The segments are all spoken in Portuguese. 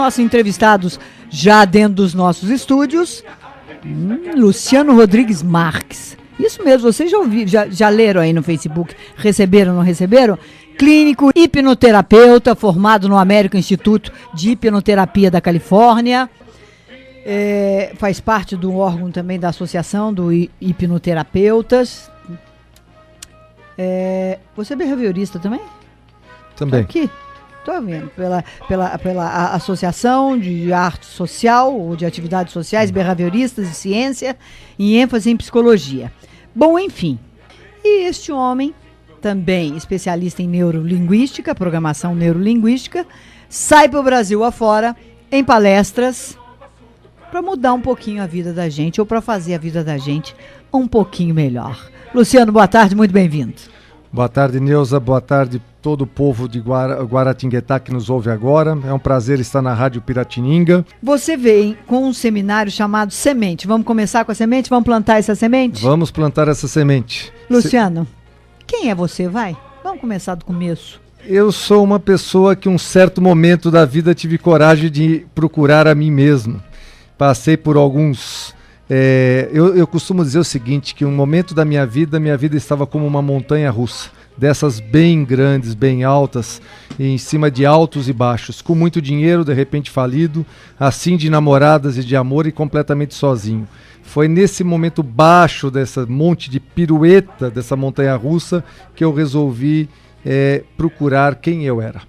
Nossos entrevistados já dentro dos nossos estúdios, Luciano Rodrigues Marques. Isso mesmo, vocês já leram aí no Facebook, receberam, não receberam? Clínico hipnoterapeuta, formado no American Institute de Hipnoterapia da Califórnia. Faz parte do órgão também da Associação dos Hipnoterapeutas. Você é behaviorista também? Também. Tá aqui. Estou vendo, pela Associação de Arte Social, ou de Atividades Sociais, Behavioristas e Ciência, em ênfase em Psicologia. Bom, enfim. E este homem, também especialista em neurolinguística, programação neurolinguística, sai para o Brasil afora, em palestras, para mudar um pouquinho a vida da gente, ou para fazer a vida da gente um pouquinho melhor. Luciano, boa tarde, muito bem-vindo. Boa tarde, Neuza, boa tarde todo o povo de Guaratinguetá que nos ouve agora. É um prazer estar na Rádio Piratininga. Você vem com um seminário chamado Semente. Vamos começar com a semente? Vamos plantar essa semente? Vamos plantar essa semente. Luciano, quem é você? Vai? Vamos começar do começo. Eu sou uma pessoa que um certo momento da vida tive coragem de procurar a mim mesmo. Passei por alguns... Eu costumo dizer o seguinte, que um momento da minha vida estava como uma montanha russa, dessas bem grandes, bem altas, em cima de altos e baixos, com muito dinheiro, de repente falido, assim de namoradas e de amor e completamente sozinho. Foi nesse momento baixo dessa monte de pirueta, dessa montanha russa, que eu resolvi procurar quem eu era.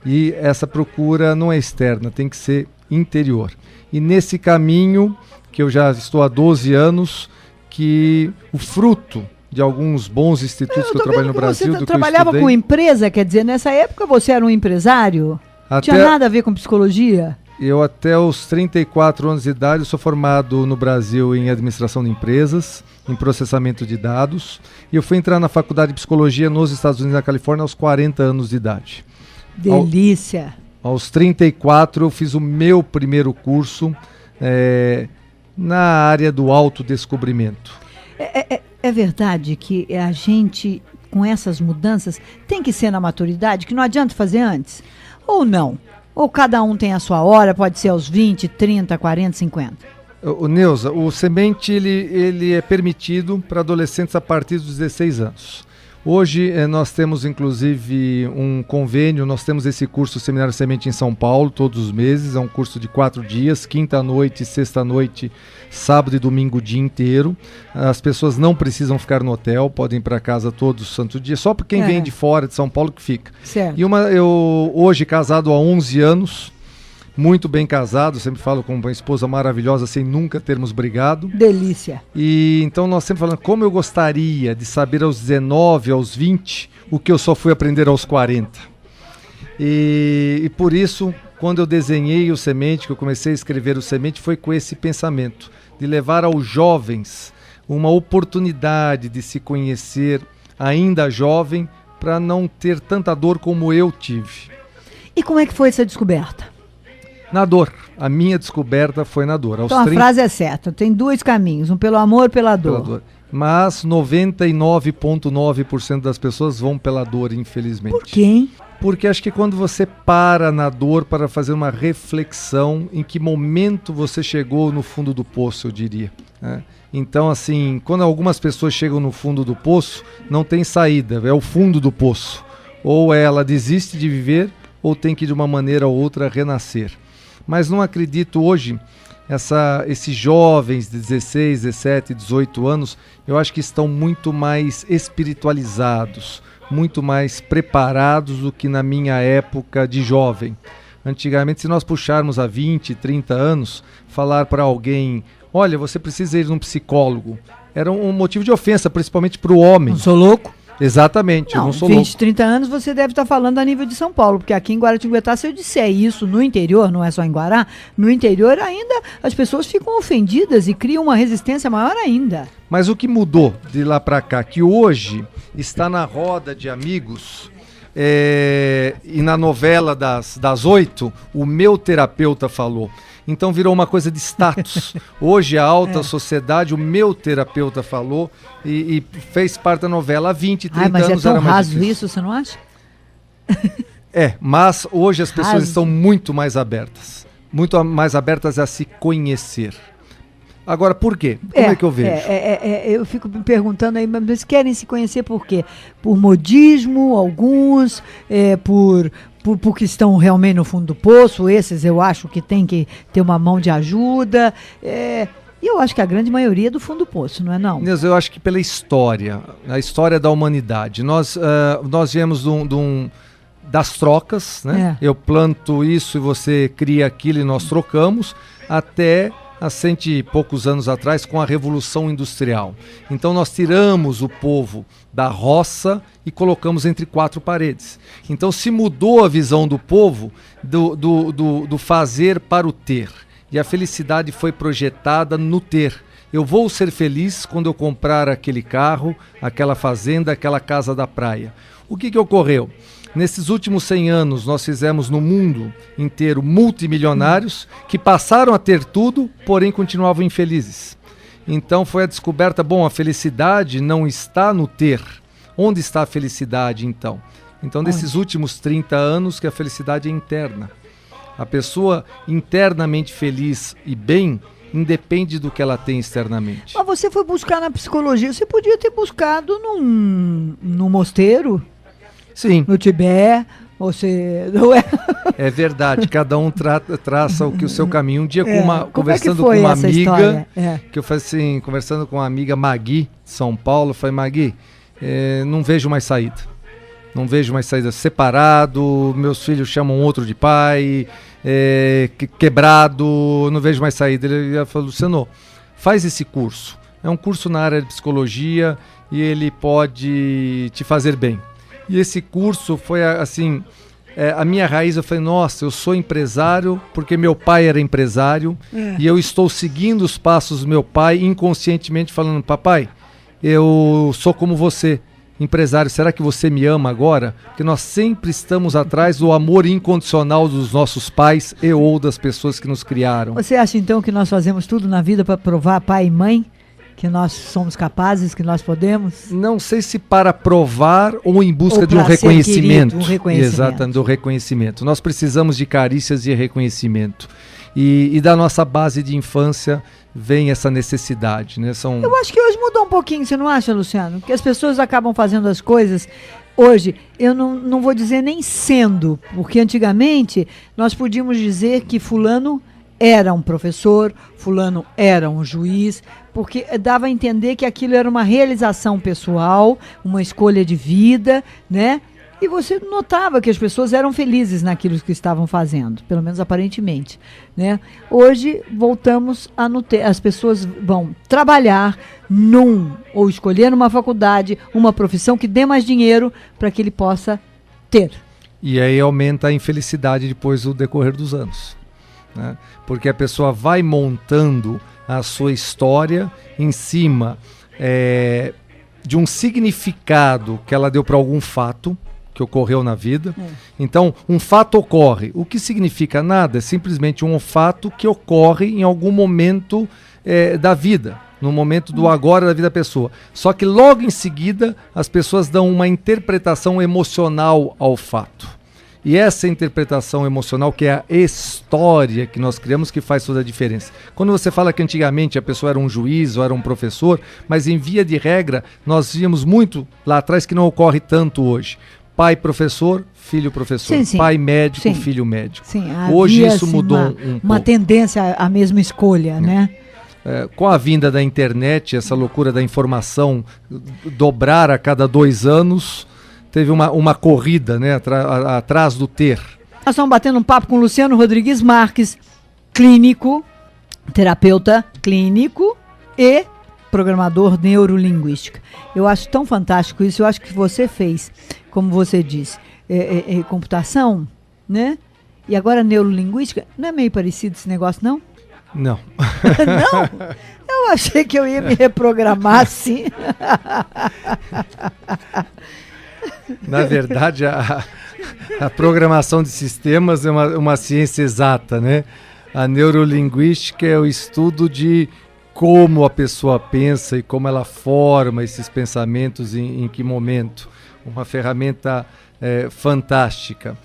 E essa procura não é externa, tem que ser interior. E nesse caminho... que eu já estou há 12 anos, que o fruto de alguns bons institutos que eu trabalho no Brasil, você trabalhava com empresa, quer dizer, nessa época você era um empresário? Não tinha nada a ver com psicologia? Eu até os 34 anos de idade sou formado no Brasil em administração de empresas, em processamento de dados, e eu fui entrar na faculdade de psicologia nos Estados Unidos, na Califórnia, aos 40 anos de idade. Delícia! Aos 34 eu fiz o meu primeiro curso, na área do autodescobrimento. É verdade que a gente, com essas mudanças, tem que ser na maturidade, que não adianta fazer antes? Ou não? Ou cada um tem a sua hora, pode ser aos 20, 30, 40, 50? Neuza, o semente ele é permitido para adolescentes a partir dos 16 anos. Hoje nós temos inclusive um convênio, nós temos esse curso Seminário Semente em São Paulo todos os meses, é um curso de 4 dias, quinta-noite, sexta-noite, sábado e domingo o dia inteiro. As pessoas não precisam ficar no hotel, podem ir para casa todos os santos dias, só para quem vem de fora de São Paulo que fica. Certo. E eu hoje casado há 11 anos, muito bem casado, sempre falo com uma esposa maravilhosa sem nunca termos brigado. Delícia. E então nós sempre falando como eu gostaria de saber aos 19, aos 20, o que eu só fui aprender aos 40. E por isso, quando eu desenhei o Semente, que eu comecei a escrever o Semente, foi com esse pensamento de levar aos jovens uma oportunidade de se conhecer ainda jovem para não ter tanta dor como eu tive. E como é que foi essa descoberta? Na dor. A minha descoberta foi na dor. Então a frase é certa. Tem dois caminhos. Um pelo amor e pela dor. Mas 99,9% das pessoas vão pela dor, infelizmente. Por quê? Porque acho que quando você para na dor para fazer uma reflexão, em que momento você chegou no fundo do poço, eu diria. Né? Então, assim, quando algumas pessoas chegam no fundo do poço, não tem saída. É o fundo do poço. Ou ela desiste de viver, ou tem que de uma maneira ou outra renascer. Mas não acredito hoje, esses jovens de 16, 17, 18 anos, eu acho que estão muito mais espiritualizados, muito mais preparados do que na minha época de jovem. Antigamente, se nós puxarmos há 20, 30 anos, falar para alguém, olha, você precisa ir num psicólogo, era um motivo de ofensa, principalmente para o homem. Não sou louco? Exatamente, não, eu não sou 20, louco. 30 anos você deve estar falando a nível de São Paulo, porque aqui em Guaratinguetá, se eu disser isso no interior, não é só em Guará, no interior ainda as pessoas ficam ofendidas e criam uma resistência maior ainda. Mas o que mudou de lá para cá, que hoje está na roda de amigos, e na novela das 8, o meu terapeuta falou. Então virou uma coisa de status. Hoje a alta sociedade, o meu terapeuta falou e fez parte da novela há 20, 30 anos. Mas é tão era mais raso difícil. isso, você não acha? Mas hoje as pessoas estão muito mais abertas a se conhecer. Agora, por quê? Como é que eu vejo? Eu fico me perguntando aí, mas eles querem se conhecer por quê? Por modismo, alguns, porque estão realmente no fundo do poço, esses eu acho que tem que ter uma mão de ajuda, e eu acho que a grande maioria é do fundo do poço, não é não? Inês, eu acho que pela história, a história da humanidade, nós viemos das trocas, né? Eu planto isso e você cria aquilo e nós trocamos, até há 100 e poucos anos atrás, com a Revolução Industrial. Então nós tiramos o povo da roça e colocamos entre 4 paredes. Então se mudou a visão do povo do fazer para o ter. E a felicidade foi projetada no ter. Eu vou ser feliz quando eu comprar aquele carro, aquela fazenda, aquela casa da praia. O que ocorreu? Nesses últimos 100 anos, nós fizemos no mundo inteiro multimilionários que passaram a ter tudo, porém continuavam infelizes. Então foi a descoberta, a felicidade não está no ter. Onde está a felicidade, então? Então, nesses últimos 30 anos, que a felicidade é interna. A pessoa internamente feliz e bem independe do que ela tem externamente. Mas você foi buscar na psicologia, você podia ter buscado num mosteiro? Sim. No Tibete, você não é? É verdade, cada um traça o seu caminho. Um dia conversando com uma amiga, que eu falei assim, conversando com uma amiga Magui, de São Paulo, eu falei, Magui, não vejo mais saída. Não vejo mais saída. Separado, meus filhos chamam outro de pai, quebrado, não vejo mais saída. Ele falou, Luciano, faz esse curso. É um curso na área de psicologia e ele pode te fazer bem. E esse curso foi assim, a minha raiz, eu falei, nossa, eu sou empresário porque meu pai era empresário e eu estou seguindo os passos do meu pai inconscientemente falando, papai, eu sou como você, empresário, será que você me ama agora? Porque nós sempre estamos atrás do amor incondicional dos nossos pais e ou das pessoas que nos criaram. Você acha então que nós fazemos tudo na vida para provar pai e mãe? Que nós somos capazes, que nós podemos? Não sei se para provar ou em busca de um reconhecimento. Exatamente, do reconhecimento. Nós precisamos de carícias e reconhecimento. E da nossa base de infância vem essa necessidade, né? Eu acho que hoje mudou um pouquinho, você não acha, Luciano? Porque as pessoas acabam fazendo as coisas... Hoje, eu não vou dizer nem sendo, porque antigamente nós podíamos dizer que fulano era um professor, fulano era um juiz, porque dava a entender que aquilo era uma realização pessoal, uma escolha de vida, né? E você notava que as pessoas eram felizes naquilo que estavam fazendo, pelo menos aparentemente, né? Hoje, voltamos a as pessoas vão trabalhar ou escolher uma faculdade, uma profissão que dê mais dinheiro para que ele possa ter. E aí aumenta a infelicidade depois do decorrer dos anos, né? Porque a pessoa vai montando a sua história em cima de um significado que ela deu para algum fato que ocorreu na vida. Então, um fato ocorre. O que significa nada? É simplesmente um fato que ocorre em algum momento da vida, no momento do agora da vida da pessoa. Só que logo em seguida, as pessoas dão uma interpretação emocional ao fato. E essa interpretação emocional, que é a história que nós criamos, que faz toda a diferença. Quando você fala que antigamente a pessoa era um juiz ou era um professor, mas em via de regra, nós víamos muito lá atrás que não ocorre tanto hoje. Pai professor, filho professor. Sim, sim. Pai médico, sim. Filho médico. Sim, hoje isso mudou um pouco. Uma tendência à mesma escolha, né? Com a vinda da internet, essa loucura da informação dobrar a cada 2 anos... Teve uma corrida, né, atrás do ter. Nós estamos batendo um papo com o Luciano Rodrigues Marques, clínico, terapeuta clínico e programador neurolinguístico. Eu acho tão fantástico isso, eu acho que você fez, como você disse, computação, né? E agora neurolinguística, não é meio parecido esse negócio, não? Não. Não? Eu achei que eu ia me reprogramar assim. Na verdade, a programação de sistemas é uma ciência exata, né? A neurolinguística é o estudo de como a pessoa pensa e como ela forma esses pensamentos em que momento. Uma ferramenta fantástica.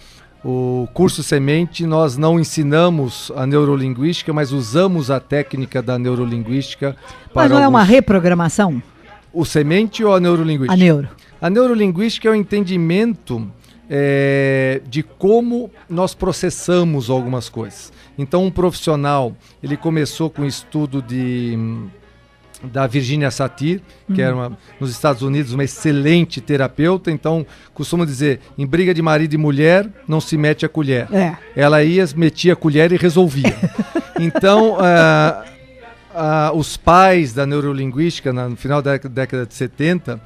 O curso Semente, nós não ensinamos a neurolinguística, mas usamos a técnica da neurolinguística para Mas não é uma reprogramação? O Semente ou a neurolinguística? A neuro. A neurolinguística é o entendimento de como nós processamos algumas coisas. Então, um profissional, ele começou com o estudo da Virginia Satir, que era nos Estados Unidos uma excelente terapeuta. Então, costumo dizer, em briga de marido e mulher, não se mete a colher. Ela metia a colher e resolvia. Então, os pais da neurolinguística, no final da década de 70,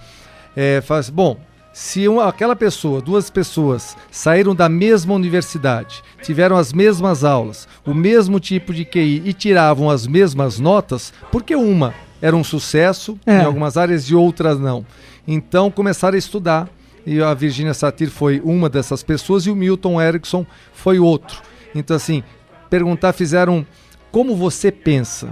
falam assim, bom, se aquela pessoa, duas pessoas, saíram da mesma universidade, tiveram as mesmas aulas, o mesmo tipo de QI e tiravam as mesmas notas, por que uma era um sucesso em algumas áreas e outras não? Então começaram a estudar, e a Virginia Satir foi uma dessas pessoas e o Milton Erickson foi outro. Então assim, fizeram como você pensa.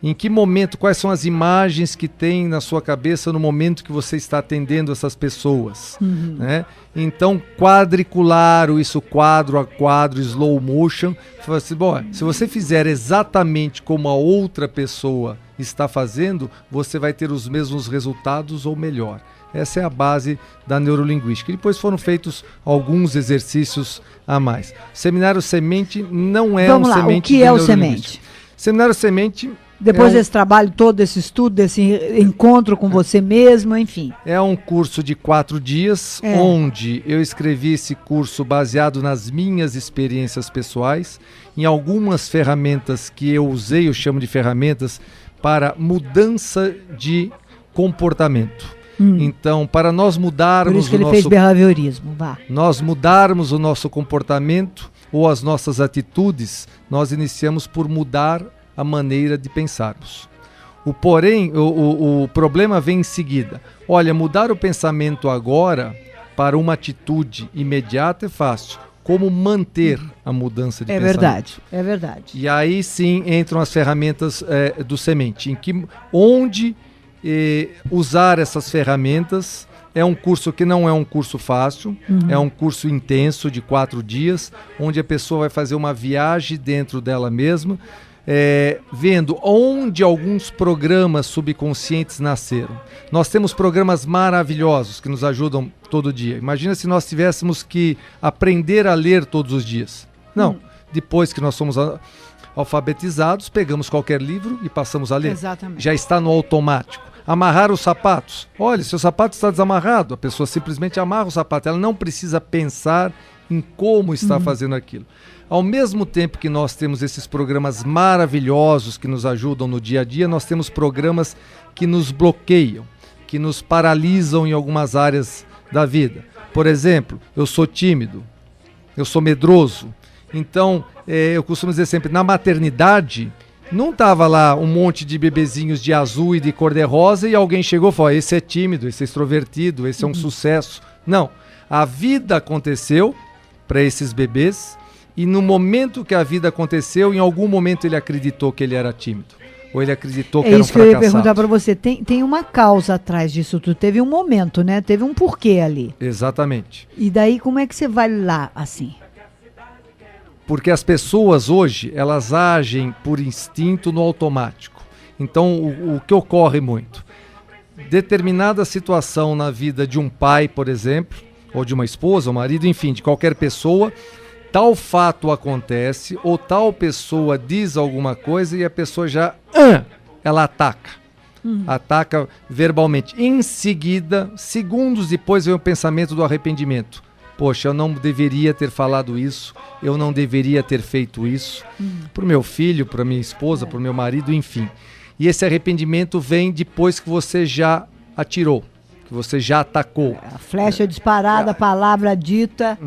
Em que momento, quais são as imagens que tem na sua cabeça no momento que você está atendendo essas pessoas? Né? Então, quadricularam isso, quadro a quadro, slow motion. Assim, bom, se você fizer exatamente como a outra pessoa está fazendo, você vai ter os mesmos resultados ou melhor. Essa é a base da neurolinguística. E depois foram feitos alguns exercícios a mais. O Seminário Semente não é Vamos um lá, semente. O que é o Semente? Seminário Semente... Depois desse trabalho todo, desse estudo, desse encontro com você mesmo, enfim. É um curso de 4 dias, onde eu escrevi esse curso baseado nas minhas experiências pessoais, em algumas ferramentas que eu usei, eu chamo de ferramentas, para mudança de comportamento. Então, para nós mudarmos Por isso que ele fez behaviorismo, nós mudarmos o nosso comportamento ou as nossas atitudes, nós iniciamos por mudar a maneira de pensarmos. Porém, o problema vem em seguida. Olha, mudar o pensamento agora para uma atitude imediata é fácil. Como manter a mudança de pensamento? É verdade. E aí sim entram as ferramentas do Semente, onde usar essas ferramentas. É um curso que não é um curso fácil, é um curso intenso de 4 dias, onde a pessoa vai fazer uma viagem dentro dela mesma, vendo onde alguns programas subconscientes nasceram. Nós temos programas maravilhosos que nos ajudam todo dia. Imagina se nós tivéssemos que aprender a ler todos os dias. Não, depois que nós somos alfabetizados, pegamos qualquer livro e passamos a ler. Exatamente. Já está no automático. Amarrar os sapatos. Olha, seu sapato está desamarrado. A pessoa simplesmente amarra o sapato. Ela não precisa pensar em como está fazendo aquilo. Ao mesmo tempo que nós temos esses programas maravilhosos que nos ajudam no dia a dia, nós temos programas que nos bloqueiam, que nos paralisam em algumas áreas da vida. Por exemplo, eu sou tímido, eu sou medroso. Então, eu costumo dizer sempre, na maternidade, não estava lá um monte de bebezinhos de azul e de cor-de-rosa e alguém chegou e falou, esse é tímido, esse é extrovertido, esse é um sucesso. Não, a vida aconteceu para esses bebês. E no momento que a vida aconteceu, em algum momento ele acreditou que ele era tímido. Ou ele acreditou que era um fracassado. É isso que eu ia perguntar para você. Tem uma causa atrás disso tudo. Teve um momento, né? Teve um porquê ali. Exatamente. E daí como é que você vai lá assim? Porque as pessoas hoje, elas agem por instinto no automático. Então, o que ocorre muito? Determinada situação na vida de um pai, por exemplo, ou de uma esposa, um marido, enfim, de qualquer pessoa... Tal fato acontece, ou tal pessoa diz alguma coisa e a pessoa já, ela ataca. Ataca verbalmente. Em seguida, segundos depois, vem o pensamento do arrependimento. Poxa, eu não deveria ter falado isso, eu não deveria ter feito isso. Para o meu filho, para minha esposa, para o meu marido, enfim. E esse arrependimento vem depois que você já atirou. Você já atacou. A flecha disparada, a palavra dita.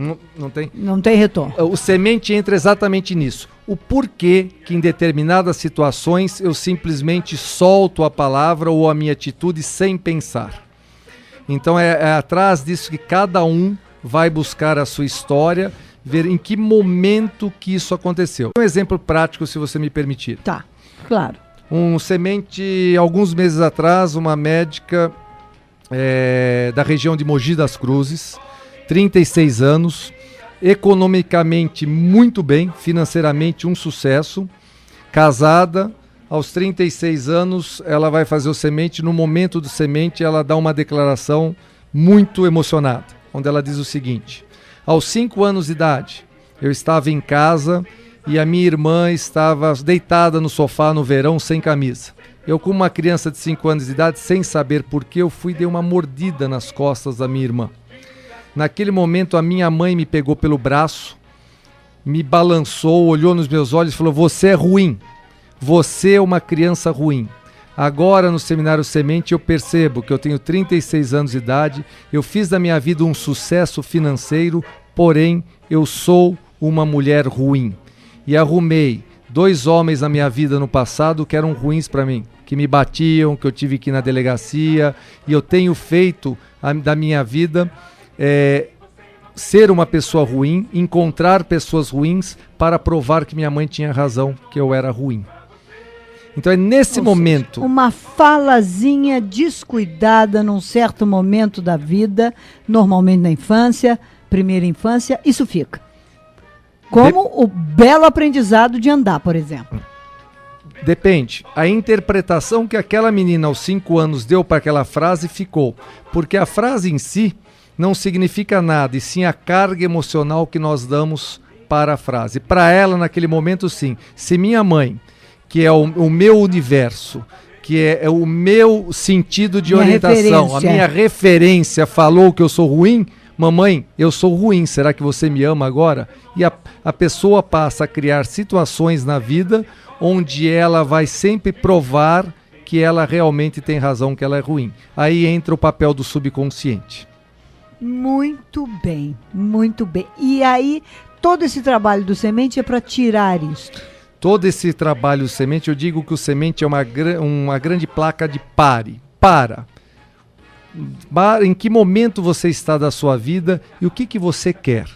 Não tem retorno. O Semente entra exatamente nisso. O porquê que em determinadas situações eu simplesmente solto a palavra ou a minha atitude sem pensar. Então é atrás disso que cada um vai buscar a sua história, ver em que momento que isso aconteceu. Um exemplo prático, se você me permitir. Tá, claro. Um Semente, alguns meses atrás, uma médica... da região de Mogi das Cruzes, 36 anos, economicamente muito bem, financeiramente um sucesso, casada, aos 36 anos ela vai fazer o semente, no momento do semente ela dá uma declaração muito emocionada, onde ela diz o seguinte: aos 5 anos de idade, eu estava em casa e a minha irmã estava deitada no sofá no verão sem camisa. Eu, como uma criança de 5 anos de idade, sem saber porquê, eu fui e dei uma mordida nas costas da minha irmã. Naquele momento, a minha mãe me pegou pelo braço, me balançou, olhou nos meus olhos e falou: você é ruim, você é uma criança ruim. Agora, no Seminário Semente, eu percebo que eu tenho 36 anos de idade, eu fiz da minha vida um sucesso financeiro, porém, eu sou uma mulher ruim. E arrumei 2 homens na minha vida no passado que eram ruins para mim, que me batiam, que eu tive que ir na delegacia, e eu tenho feito da minha vida ser uma pessoa ruim, encontrar pessoas ruins para provar que minha mãe tinha razão, que eu era ruim. Então é nesse momento... Uma falazinha descuidada num certo momento da vida, normalmente na infância, primeira infância, isso fica. Como o belo aprendizado de andar, por exemplo. Depende. A interpretação que aquela menina aos 5 anos deu para aquela frase ficou. Porque a frase em si não significa nada, e sim a carga emocional que nós damos para a frase. Para ela, naquele momento, sim. Se minha mãe, que é o meu universo, que é o meu sentido de orientação, a minha referência, falou que eu sou ruim, mamãe, eu sou ruim, será que você me ama agora? E a pessoa passa a criar situações na vida onde ela vai sempre provar que ela realmente tem razão, que ela é ruim. Aí entra o papel do subconsciente. Muito bem, muito bem. E aí, todo esse trabalho do semente é para tirar isso? Todo esse trabalho do semente, eu digo que o semente é uma grande placa de pare. Para. Em que momento você está da sua vida e o que você quer?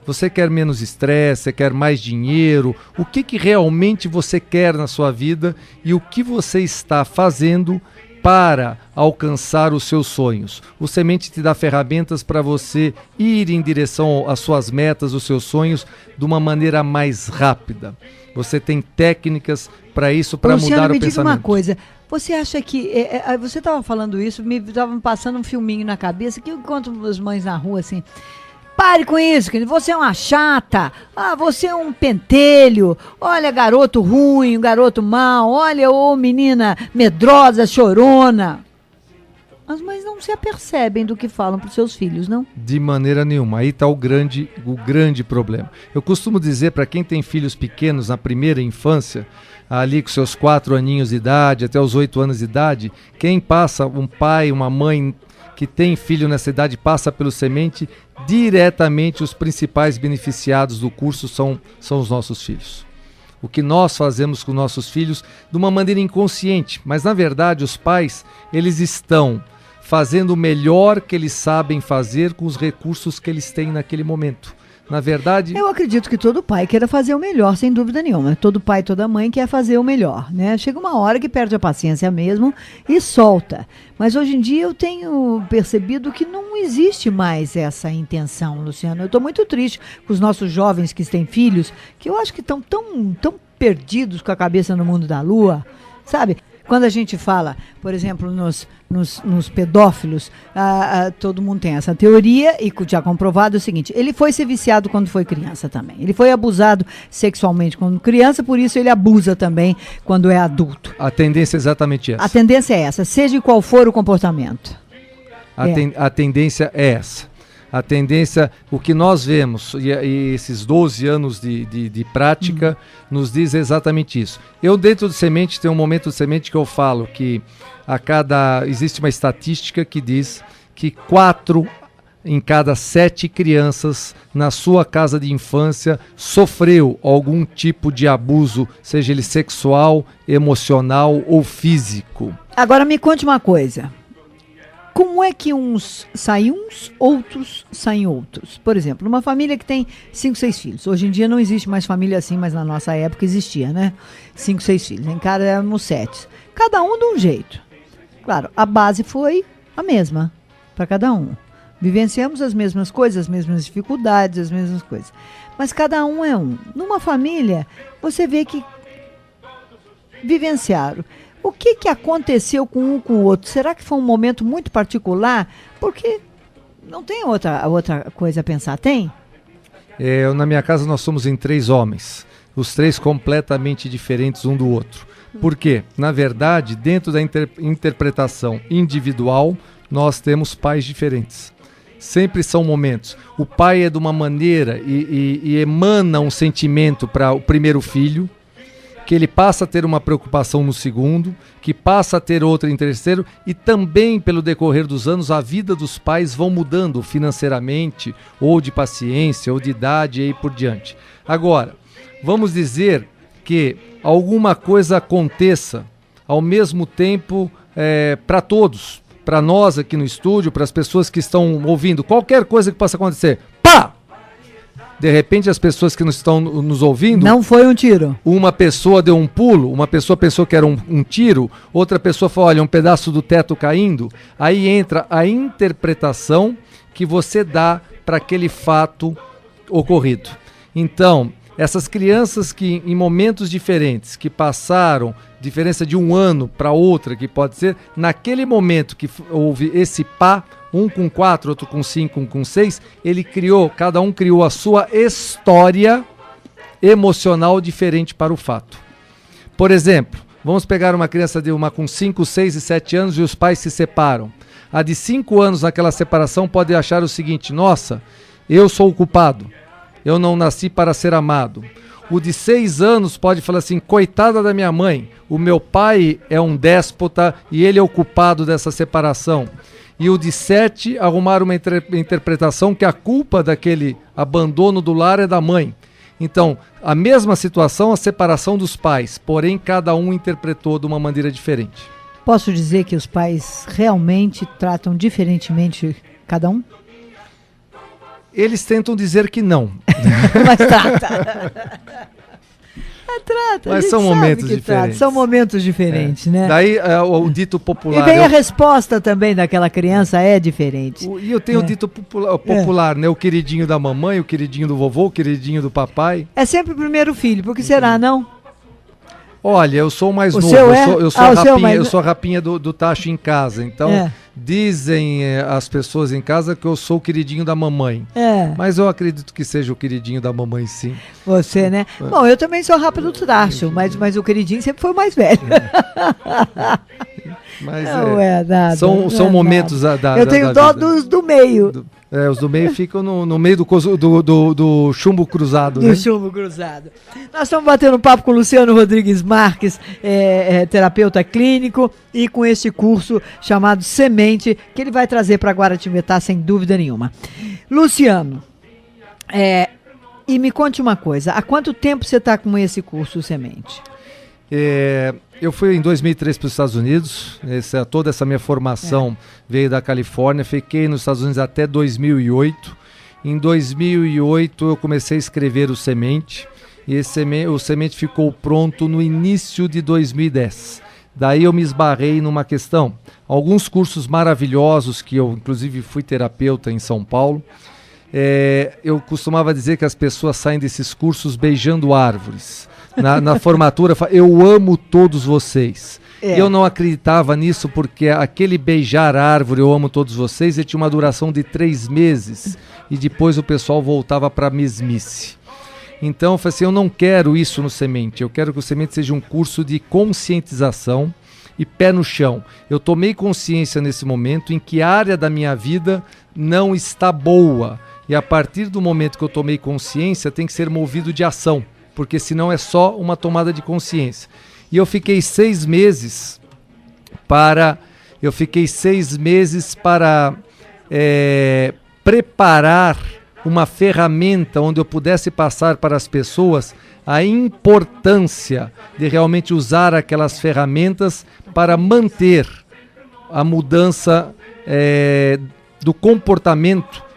Você quer menos estresse, você quer mais dinheiro? O que realmente você quer na sua vida e o que você está fazendo para alcançar os seus sonhos? O semente te dá ferramentas para você ir em direção às suas metas, os seus sonhos, de uma maneira mais rápida. Você tem técnicas para isso, para mudar o pensamento. Me diga uma coisa. Você acha que... você estava falando isso, me estava passando um filminho na cabeça, que eu encontro as mães na rua assim... Pare com isso, querido. Você é uma chata. Você é um pentelho. Olha, garoto ruim, garoto mau. Olha, menina medrosa, chorona. As mães não se apercebem do que falam para os seus filhos, não? De maneira nenhuma. Aí está o grande problema. Eu costumo dizer para quem tem filhos pequenos na primeira infância, ali com seus 4 aninhos de idade, até os 8 anos de idade, quem passa, um pai, uma mãe que tem filho nessa idade, passa pelo semente, diretamente os principais beneficiados do curso são os nossos filhos. O que nós fazemos com nossos filhos de uma maneira inconsciente, mas na verdade os pais, eles estão fazendo o melhor que eles sabem fazer com os recursos que eles têm naquele momento. Na verdade... Eu acredito que todo pai queira fazer o melhor, sem dúvida nenhuma. Todo pai e toda mãe quer fazer o melhor, né? Chega uma hora que perde a paciência mesmo e solta. Mas hoje em dia eu tenho percebido que não existe mais essa intenção, Luciano. Eu estou muito triste com os nossos jovens que têm filhos, que eu acho que estão tão perdidos com a cabeça no mundo da lua, sabe? Quando a gente fala, por exemplo, nos pedófilos, todo mundo tem essa teoria e já comprovado o seguinte: ele foi ser viciado quando foi criança também. Ele foi abusado sexualmente quando criança, por isso ele abusa também quando é adulto. A tendência é exatamente essa. A tendência é essa, seja qual for o comportamento. A tendência é essa. A tendência, o que nós vemos, e esses 12 anos de prática, nos diz exatamente isso. Eu, dentro do semente, tem um momento do semente que eu falo que existe uma estatística que diz que 4 em cada 7 crianças na sua casa de infância sofreu algum tipo de abuso, seja ele sexual, emocional ou físico. Agora me conte uma coisa. Como é que uns saem uns, outros saem outros? Por exemplo, uma família que tem 5, 6 filhos. Hoje em dia não existe mais família assim, mas na nossa época existia, né? 5, 6 filhos. Em casa éramos 7. Cada um de um jeito. Claro, a base foi a mesma para cada um. Vivenciamos as mesmas coisas, as mesmas dificuldades, as mesmas coisas. Mas cada um é um. Numa família, você vê que vivenciaram. O que aconteceu com um com o outro? Será que foi um momento muito particular? Porque não tem outra coisa a pensar, tem? Na minha casa nós somos em 3 homens, os 3 completamente diferentes um do outro. Por quê? Na verdade, dentro da interpretação individual, nós temos pais diferentes. Sempre são momentos. O pai é de uma maneira e emana um sentimento para o primeiro filho, que ele passa a ter uma preocupação no segundo, que passa a ter outra em terceiro, e também pelo decorrer dos anos a vida dos pais vão mudando financeiramente, ou de paciência, ou de idade e aí por diante. Agora, vamos dizer que alguma coisa aconteça ao mesmo tempo para todos, para nós aqui no estúdio, para as pessoas que estão ouvindo, qualquer coisa que possa acontecer, pá! De repente as pessoas que não estão nos ouvindo... Não foi um tiro. Uma pessoa deu um pulo, uma pessoa pensou que era um tiro, outra pessoa falou, olha, um pedaço do teto caindo. Aí entra a interpretação que você dá para aquele fato ocorrido. Então, essas crianças que em momentos diferentes, que passaram diferença de um ano para outra, que pode ser, naquele momento que houve esse pá, um com 4, outro com 5, um com 6, cada um criou a sua história emocional diferente para o fato. Por exemplo, vamos pegar uma criança com 5, 6 e 7 anos e os pais se separam. A de 5 anos naquela separação pode achar o seguinte, nossa, eu sou o culpado, eu não nasci para ser amado. O de 6 anos pode falar assim, coitada da minha mãe, o meu pai é um déspota e ele é o culpado dessa separação. E o de 7 arrumar uma interpretação que a culpa daquele abandono do lar é da mãe. Então, a mesma situação, a separação dos pais, porém cada um interpretou de uma maneira diferente. Posso dizer que os pais realmente tratam diferentemente cada um? Eles tentam dizer que não. Mas trata. Trata, mas são momentos diferentes. São momentos diferentes, né? Daí o dito popular... E bem a resposta também daquela criança é diferente. E eu tenho o dito popular, né? O queridinho da mamãe, o queridinho do vovô, o queridinho do papai. É sempre o primeiro filho, por que será, não? Olha, eu sou o mais novo, eu sou a rapinha do tacho em casa, então dizem as pessoas em casa que eu sou o queridinho da mamãe, mas eu acredito que seja o queridinho da mamãe, sim. Você, né? Bom, eu também sou a rapa do tacho, mas o queridinho sempre foi o mais velho. Mas não é nada. São momentos da eu tenho dó dos do meio. Os do meio ficam no meio do chumbo cruzado. Do chumbo cruzado. Nós estamos batendo um papo com o Luciano Rodrigues Marques, terapeuta clínico, e com esse curso chamado Semente, que ele vai trazer para Guaratinguetá sem dúvida nenhuma. Luciano, e me conte uma coisa, há quanto tempo você está com esse curso Semente? Eu fui em 2003 para os Estados Unidos, toda essa minha formação veio da Califórnia, fiquei nos Estados Unidos até 2008. Em 2008 eu comecei a escrever o Semente, e o Semente ficou pronto no início de 2010. Daí eu me esbarrei numa questão, alguns cursos maravilhosos, que eu inclusive fui terapeuta em São Paulo, eu costumava dizer que as pessoas saem desses cursos beijando árvores. Na formatura, eu amo todos vocês. Eu não acreditava nisso porque aquele beijar a árvore, eu amo todos vocês, ele tinha uma duração de 3 meses e depois o pessoal voltava para a mesmice. Então eu falei assim, eu não quero isso no Semente, eu quero que o Semente seja um curso de conscientização e pé no chão. Eu tomei consciência nesse momento em que a área da minha vida não está boa e a partir do momento que eu tomei consciência tem que ser movido de ação, porque senão é só uma tomada de consciência. E eu fiquei 6 meses para preparar uma ferramenta onde eu pudesse passar para as pessoas a importância de realmente usar aquelas ferramentas para manter a mudança do comportamento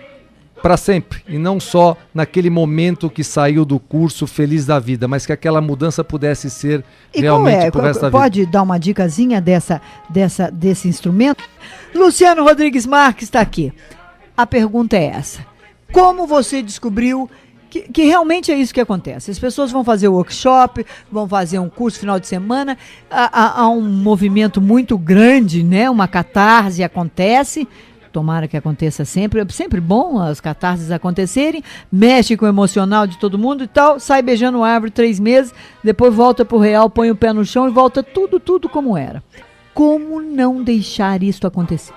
para sempre, e não só naquele momento que saiu do curso feliz da vida, mas que aquela mudança pudesse ser realmente pro resto da vida. Pode dar uma dicasinha desse instrumento? Luciano Rodrigues Marques está aqui. a pergunta é essa. Como você descobriu que realmente é isso que acontece? As pessoas vão fazer o workshop, vão fazer um curso final de semana, há um movimento muito grande, né? Uma catarse acontece, tomara que aconteça sempre, é sempre bom as catarses acontecerem, mexe com o emocional de todo mundo e tal, sai beijando a árvore 3 meses, depois volta pro real, põe o pé no chão e volta tudo como era. Como não deixar isso acontecer?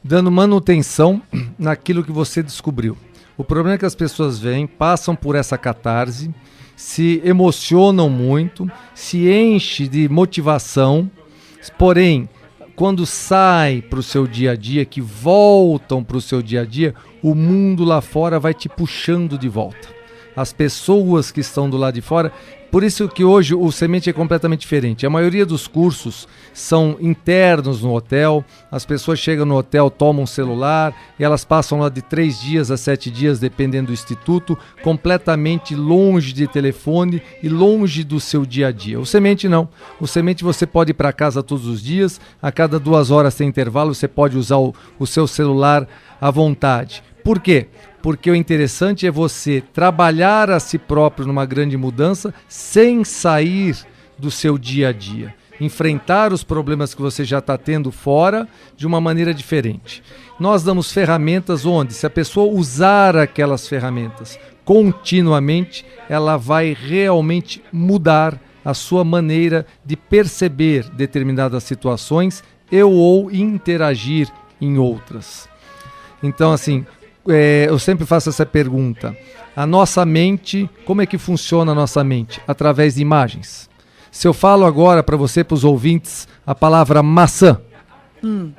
Dando manutenção naquilo que você descobriu. O problema é que as pessoas vêm, passam por essa catarse, se emocionam muito, se enchem de motivação, porém, quando sai para o seu dia a dia, que voltam para o seu dia a dia, o mundo lá fora vai te puxando de volta. As pessoas que estão do lado de fora, por isso que hoje o Semente é completamente diferente. A maioria dos cursos são internos no hotel, as pessoas chegam no hotel, tomam um celular e elas passam lá de 3 dias a 7 dias, dependendo do instituto, completamente longe de telefone e longe do seu dia a dia. O Semente não. O Semente você pode ir para casa todos os dias, a cada 2 horas tem intervalo, você pode usar o seu celular à vontade. Por quê? Porque o interessante é você trabalhar a si próprio numa grande mudança sem sair do seu dia a dia. Enfrentar os problemas que você já está tendo fora de uma maneira diferente. Nós damos ferramentas onde, se a pessoa usar aquelas ferramentas continuamente, ela vai realmente mudar a sua maneira de perceber determinadas situações ou interagir em outras. Então, assim, eu sempre faço essa pergunta. A nossa mente, como é que funciona a nossa mente? Através de imagens. Se eu falo agora para você, para os ouvintes, a palavra maçã,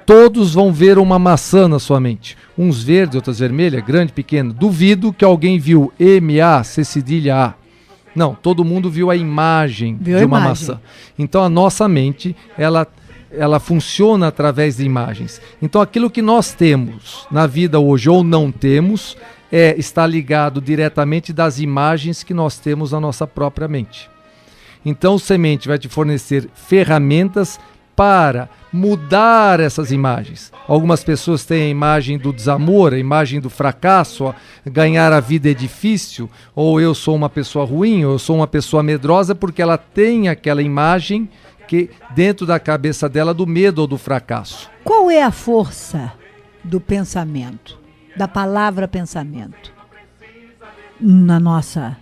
todos vão ver uma maçã na sua mente. Uns verdes, outras vermelhas, grande, pequena. Duvido que alguém viu M-A-C cedilha A. Não, todo mundo viu a imagem de uma maçã. Então a nossa mente, ela funciona através de imagens. Então aquilo que nós temos na vida hoje ou não temos, está ligado diretamente das imagens que nós temos na nossa própria mente. Então o Semente vai te fornecer ferramentas para mudar essas imagens. Algumas pessoas têm a imagem do desamor, a imagem do fracasso, ganhar a vida é difícil, ou eu sou uma pessoa ruim, ou eu sou uma pessoa medrosa, porque ela tem aquela imagem que dentro da cabeça dela do medo ou do fracasso. Qual é a força do pensamento, da palavra pensamento, na nossa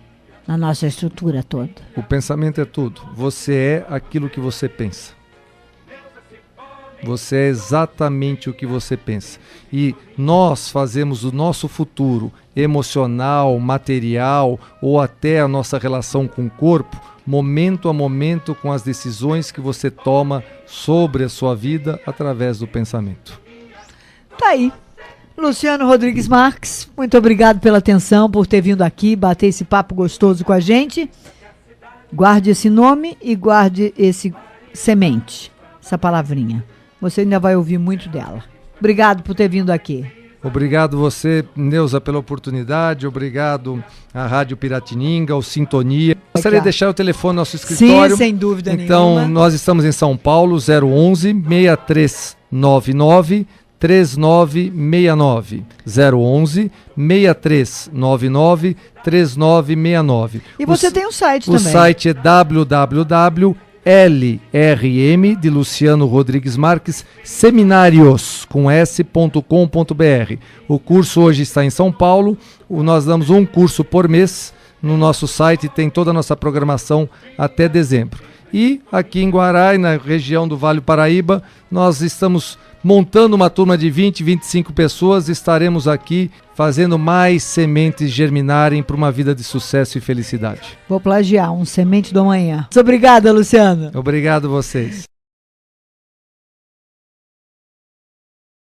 estrutura toda? O pensamento é tudo. Você é aquilo que você pensa. Você é exatamente o que você pensa. E nós fazemos o nosso futuro emocional, material ou até a nossa relação com o corpo, momento a momento, com as decisões que você toma sobre a sua vida através do pensamento. Tá aí. Luciano Rodrigues Marques, muito obrigado pela atenção, por ter vindo aqui, bater esse papo gostoso com a gente. Guarde esse nome e guarde esse Semente, essa palavrinha. Você ainda vai ouvir muito dela. Obrigado por ter vindo aqui. Obrigado você, Neuza, pela oportunidade. Obrigado à Rádio Piratininga, ao Sintonia. Gostaria de deixar o telefone no nosso escritório. Sim, sem dúvida então, nenhuma. Nós estamos em São Paulo, 011 6399 3969. 011 6399 3969. E você tem um site também. O site é www.LRM de Luciano Rodrigues Marques Seminários com s.com.br. O curso hoje está em São Paulo. Nós damos um curso por mês. No nosso site tem toda a nossa programação até dezembro. E aqui em Guarai, na região do Vale do Paraíba, nós estamos montando uma turma de 20, 25 pessoas. Estaremos aqui fazendo mais sementes germinarem para uma vida de sucesso e felicidade. Vou plagiar, um Semente do Amanhã. Obrigada, Luciano. Obrigado a vocês.